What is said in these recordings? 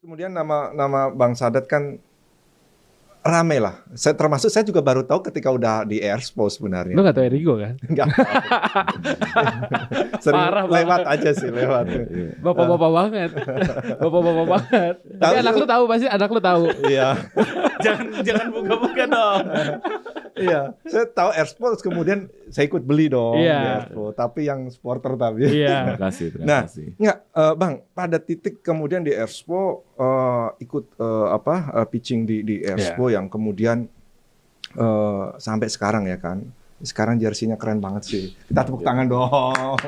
Kemudian nama Bang Sadat kan rame lah. Saya juga baru tahu ketika udah di Expo sebenarnya. Lu nggak tahu Erigo kan? Enggak. Sering Parah lewat aja sih, lewat. Bapak-bapak banget. Bapak-bapak banget. Tapi anak lu tahu, pasti anak lu tahu. Iya. jangan buka-buka dong. Iya, saya tahu Expo kemudian saya ikut beli dong di Iya. Expo, tapi yang supporter tapi. Iya. Terima kasih. Enggak, Bang, pada titik kemudian di Expo ikut pitching di Expo yang kemudian sampai sekarang ya kan. Sekarang jersey-nya keren banget sih. Kita tepuk tangan dong.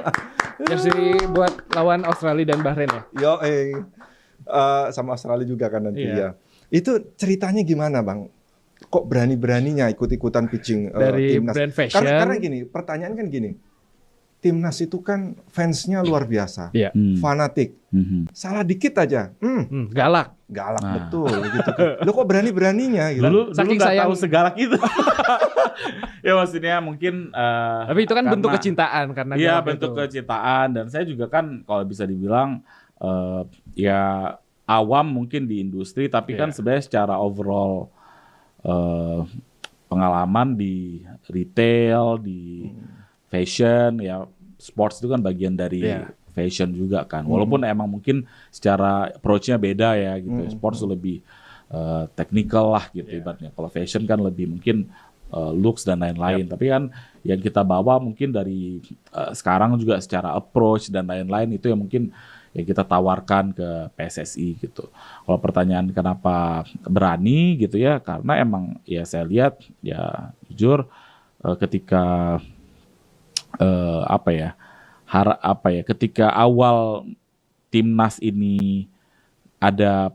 Jersey buat lawan Australia dan Bahrain ya? Yo, sama Australia juga kan nanti Iya. ya. Itu ceritanya gimana, Bang? Kok berani-beraninya ikut-ikutan pitching Dari timnas? brand fashion. Karena gini, pertanyaan kan gini. Timnas itu kan fansnya luar biasa. Iya. Fanatik. Salah dikit aja. Galak. Galak Nah. betul gitu. Lo kok berani-beraninya gitu. Dulu Saking nggak sayang. tahu segalak itu. Ya maksudnya mungkin. Tapi itu kan karena- bentuk kecintaan karena Iya, galak bentuk itu. kecintaan, dan saya juga kan kalau bisa dibilang ya awam mungkin di industri, tapi kan Iya. sebenarnya secara overall pengalaman di retail, di fashion, ya sports itu kan bagian dari Iya. fashion juga kan. Walaupun emang mungkin secara approach-nya beda ya gitu. Sports tuh lebih technical lah gitu ibaratnya. Kalau fashion kan lebih mungkin looks dan lain-lain. Tapi kan yang kita bawa mungkin dari sekarang juga secara approach dan lain-lain itu yang mungkin yang kita tawarkan ke PSSI gitu. Kalau pertanyaan kenapa berani gitu ya, karena emang ya saya lihat ya jujur ketika ketika awal timnas ini ada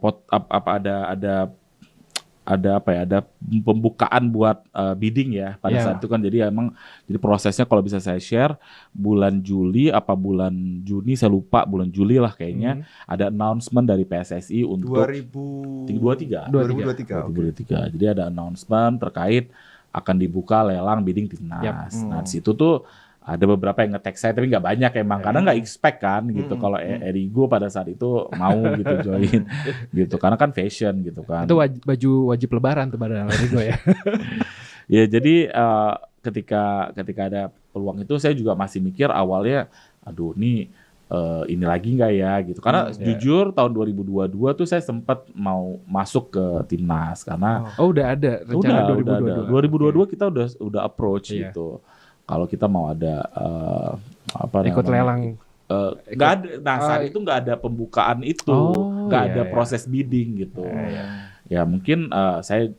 pembukaan buat bidding ya pada Yeah. saat itu kan, jadi emang jadi prosesnya kalau bisa saya share bulan Juli apa bulan Juni saya lupa, bulan Juli lah kayaknya ada announcement dari PSSI untuk 2023. 2023. Jadi ada announcement terkait akan dibuka lelang bidding timnas. Yap. Nah di situ tuh ada beberapa yang nge-tag saya tapi nggak banyak emang karena nggak expect kan gitu kalau Erigo pada saat itu mau gitu join gitu karena kan fashion gitu kan. Itu baju wajib lebaran tuh pada Erigo ya. Ya jadi ketika ada peluang itu saya juga masih mikir awalnya aduh ini lagi nggak ya gitu karena jujur tahun 2022 tuh saya sempat mau masuk ke timnas karena Udah ada rencana 2022. 2022 kita udah approach Iya. gitu. Kalau kita mau ada Ikut lelang. nggak ada. Nah saat itu nggak ada pembukaan itu, nggak ada proses bidding gitu. Ya mungkin saya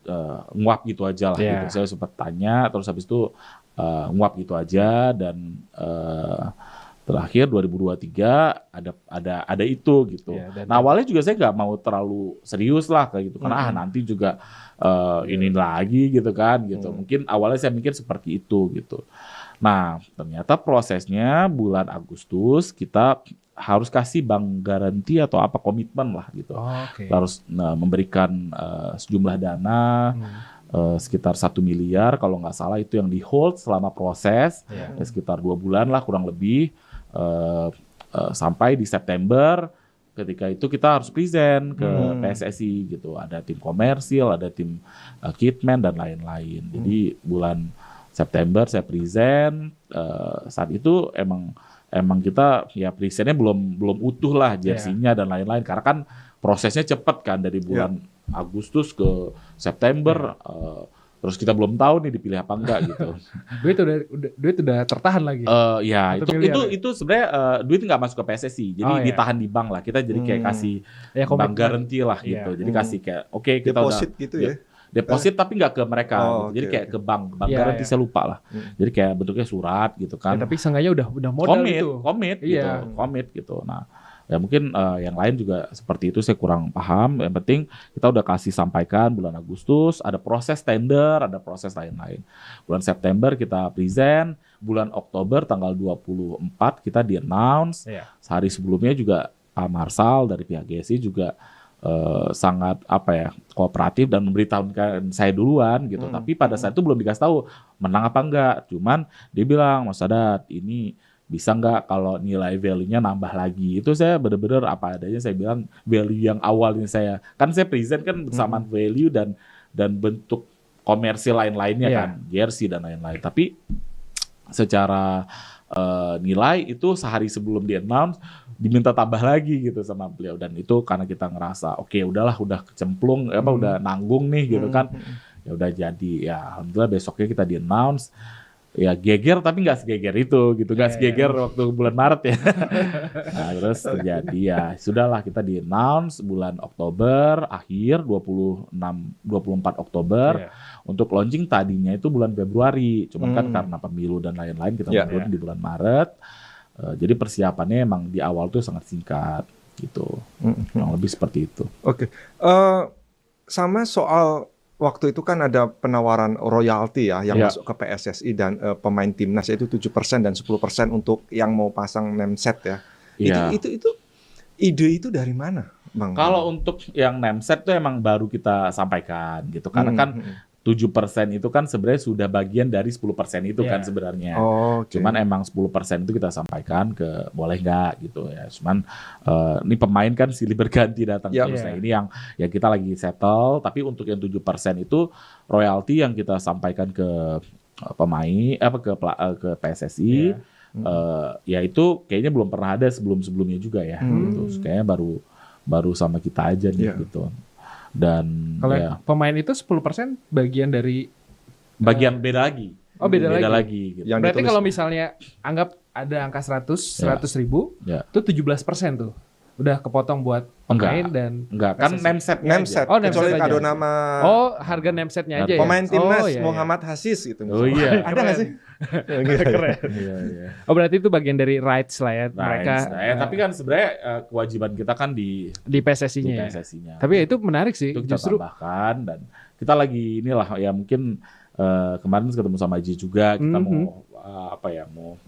nguap gitu aja lah. Gitu. Saya sempat tanya, terus habis itu nguap gitu aja dan terakhir 2023 ada itu gitu. Nah awalnya juga saya nggak mau terlalu serius lah kayak gitu karena nanti juga ini lagi gitu kan gitu. Mungkin awalnya saya mikir seperti itu gitu. Nah, ternyata prosesnya bulan Agustus kita harus kasih bank garansi atau apa komitmen lah gitu. Harus memberikan sejumlah dana sekitar 1 miliar kalau nggak salah itu yang di hold selama proses sekitar 2 bulan lah kurang lebih sampai di September. Ketika itu kita harus present ke PSSI gitu. Ada tim komersil, ada tim kitman dan lain-lain. Jadi bulan September saya present, saat itu emang kita ya presentnya belum utuh lah jersinya dan lain-lain karena kan prosesnya cepat kan dari bulan Agustus ke September, terus kita belum tahu nih dipilih apa enggak gitu. Duit udah tertahan lagi. Ya itu sebenarnya duit nggak masuk ke PSSI, jadi ditahan di bank lah. Kita jadi kayak kasih bank garansi lah gitu. Jadi kasih kayak oke, kita deposit udah gitu ya. Deposit tapi nggak ke mereka, gitu. Jadi kayak ke bank garansi saya lupa lah. Jadi kayak bentuknya surat gitu kan. Tapi seenggaknya udah modal komit itu. Komit gitu. Nah, ya mungkin yang lain juga seperti itu saya kurang paham. Yang penting kita udah kasih sampaikan bulan Agustus, ada proses tender, ada proses lain-lain. Bulan September kita present, bulan Oktober tanggal 24 kita di-announce. Sehari sebelumnya juga Pak Marsal dari pihak GSI juga sangat kooperatif dan memberitahukan saya duluan gitu. Tapi pada saat itu belum dikasih tahu menang apa enggak. Cuman dia bilang, Mas Sadat ini bisa nggak kalau nilai value-nya nambah lagi. Itu saya benar-benar apa adanya, saya bilang value yang awalnya saya present kan bersamaan value dan bentuk komersil lain-lainnya kan, jersey dan lain-lain. Tapi secara nilai itu sehari sebelum di-announce diminta tambah lagi gitu sama beliau, dan itu karena kita ngerasa oke, udahlah, udah kecemplung udah nanggung nih gitu kan. Ya udah jadi, ya alhamdulillah besoknya kita di-announce. Ya geger tapi nggak segeger itu gitu, nggak segeger waktu bulan Maret ya. Nah, terus terjadi ya sudahlah, kita di-announce bulan Oktober akhir 24 Oktober. Untuk launching tadinya itu bulan Februari, cuman kan karena pemilu dan lain-lain kita mundurin di bulan Maret. Jadi persiapannya emang di awal tuh sangat singkat gitu. Kurang lebih seperti itu. Oke. Sama soal waktu itu kan ada penawaran royalti ya yang masuk ke PSSI dan pemain timnas itu 7% dan 10% untuk yang mau pasang name set ya. Itu ide itu dari mana, Bang? Kalau untuk yang name set tuh emang baru kita sampaikan gitu. Karena kan 7% itu kan sebenarnya sudah bagian dari 10% itu kan sebenarnya. Cuman emang 10% itu kita sampaikan ke boleh nggak gitu ya. Cuman ini pemain kan silih berganti datang terus. Nah ini yang kita lagi settle. Tapi untuk yang 7% itu royalti yang kita sampaikan ke pemain ke PSSI. Ya itu kayaknya belum pernah ada sebelumnya juga ya. Gitu. Kayaknya baru sama kita aja nih gitu. Dan kalau pemain itu 10% bagian dari beda lagi. Oh, beda lagi gitu. Berarti kalau misalnya anggap ada angka 100 ribu, itu 17% tuh udah kepotong buat pemain enggak kan name set. Oh, kecuali kado nama. Oh, harga name setnya aja pemain ya. timnas Muhammad Hasis gitu. Oh iya. Ada nggak sih? Keren. Oh, berarti itu bagian dari rights lah ya mereka. Tapi kan sebenarnya kewajiban kita kan di PSSI-nya. PSSI-nya. Tapi itu menarik sih. Itu kita tambahkan, dan kita lagi inilah ya mungkin kemarin ketemu sama Ji juga, kita mau mau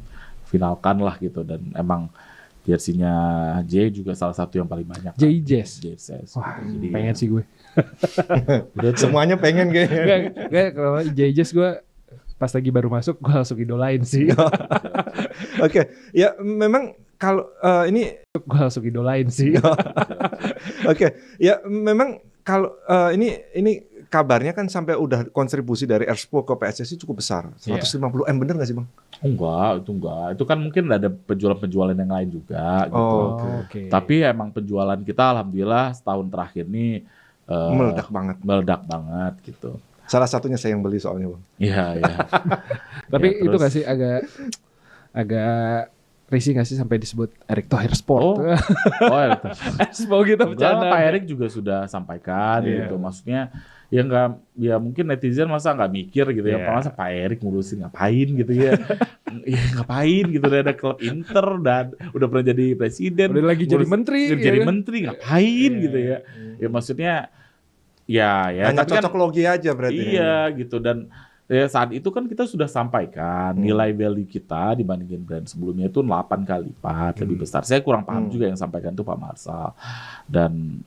finalkan lah gitu, dan emang jersey-nya J juga salah satu yang paling banyak. Jazz. Wah, jadi pengen sih gue. Semuanya pengen kayaknya. Gak, kalau Jazz gue pas lagi baru masuk gue langsung idolain sih. Oke, ya memang kalau ini gue langsung idolain sih. Oke, ya memang kalau ini kabarnya kan sampai udah kontribusi dari Erspo ke PSSI cukup besar, 150M, bener nggak sih, Bang? Enggak. Itu kan mungkin ada penjualan yang lain juga gitu. Tapi emang penjualan kita alhamdulillah setahun terakhir ini meledak banget gitu. Salah satunya saya yang beli soalnya, Bang. Iya. Tapi itu nggak sih agak risih nggak sih sampai disebut Erick Thohir Sport? Erick Thohir. Expo gitu bercanda. Pak Erick juga sudah sampaikan gitu. Maksudnya ya mungkin netizen masa nggak mikir gitu ya, masa Pak Erick ngurusin ngapain gitu ya. Ya ngapain gitu, udah ada klub Inter dan udah pernah jadi presiden, udah lagi jadi menteri, menteri ngapain gitu ya. Ya maksudnya ya hanya cocok logi aja berarti. Iya gitu, dan saat itu kan kita sudah sampaikan nilai value kita dibandingin brand sebelumnya itu 8 kali lipat lebih besar. Saya kurang paham juga yang sampaikan itu Pak Marsal. Dan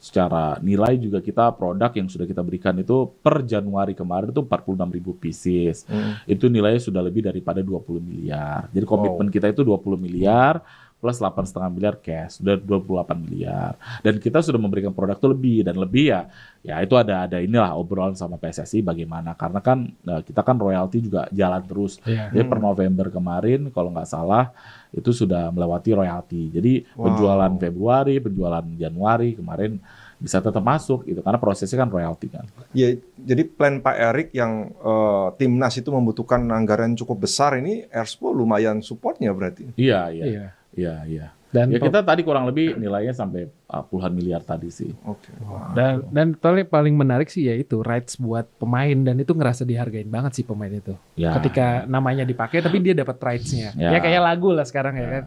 secara nilai juga kita produk yang sudah kita berikan itu per Januari kemarin itu 46.000 pieces. Itu nilainya sudah lebih daripada 20 miliar. Jadi komitmen kita itu 20 miliar plus 8,5 miliar cash, sudah 28 miliar. Dan kita sudah memberikan produk itu lebih ya itu ada inilah obrolan sama PSSI bagaimana, karena kan kita kan royalti juga jalan terus. Jadi per November kemarin kalau nggak salah itu sudah melewati royalti. Jadi penjualan Februari, penjualan Januari kemarin bisa tetap masuk gitu, karena prosesnya kan royalti kan. Ya, jadi plan Pak Erick yang timnas itu membutuhkan anggaran cukup besar, ini Erspo lumayan supportnya berarti. Iya. Dan kita tadi kurang lebih nilainya sampai puluhan miliar tadi sih. Oke. Dan paling menarik sih ya itu rights buat pemain, dan itu ngerasa dihargain banget sih pemain itu. Ketika namanya dipakai tapi dia dapat rights-nya. Ya kayak lagu lah sekarang ya kan.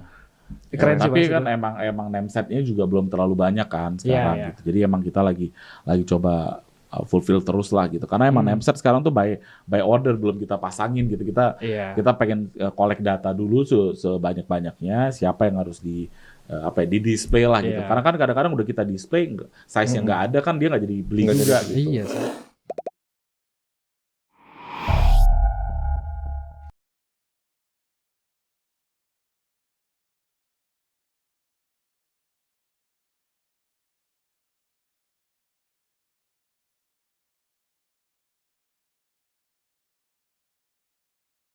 Keren sih. Tapi kan emang name set-nya juga belum terlalu banyak kan sekarang gitu. Jadi emang kita lagi coba fulfill terus lah gitu, karena emang name set sekarang tuh by order, belum kita pasangin gitu. Kita pengen collect data dulu sebanyak-banyaknya, siapa yang harus di display lah gitu. Karena kan kadang-kadang udah kita display size yang nggak ada kan dia nggak jadi beli juga gitu. Iya.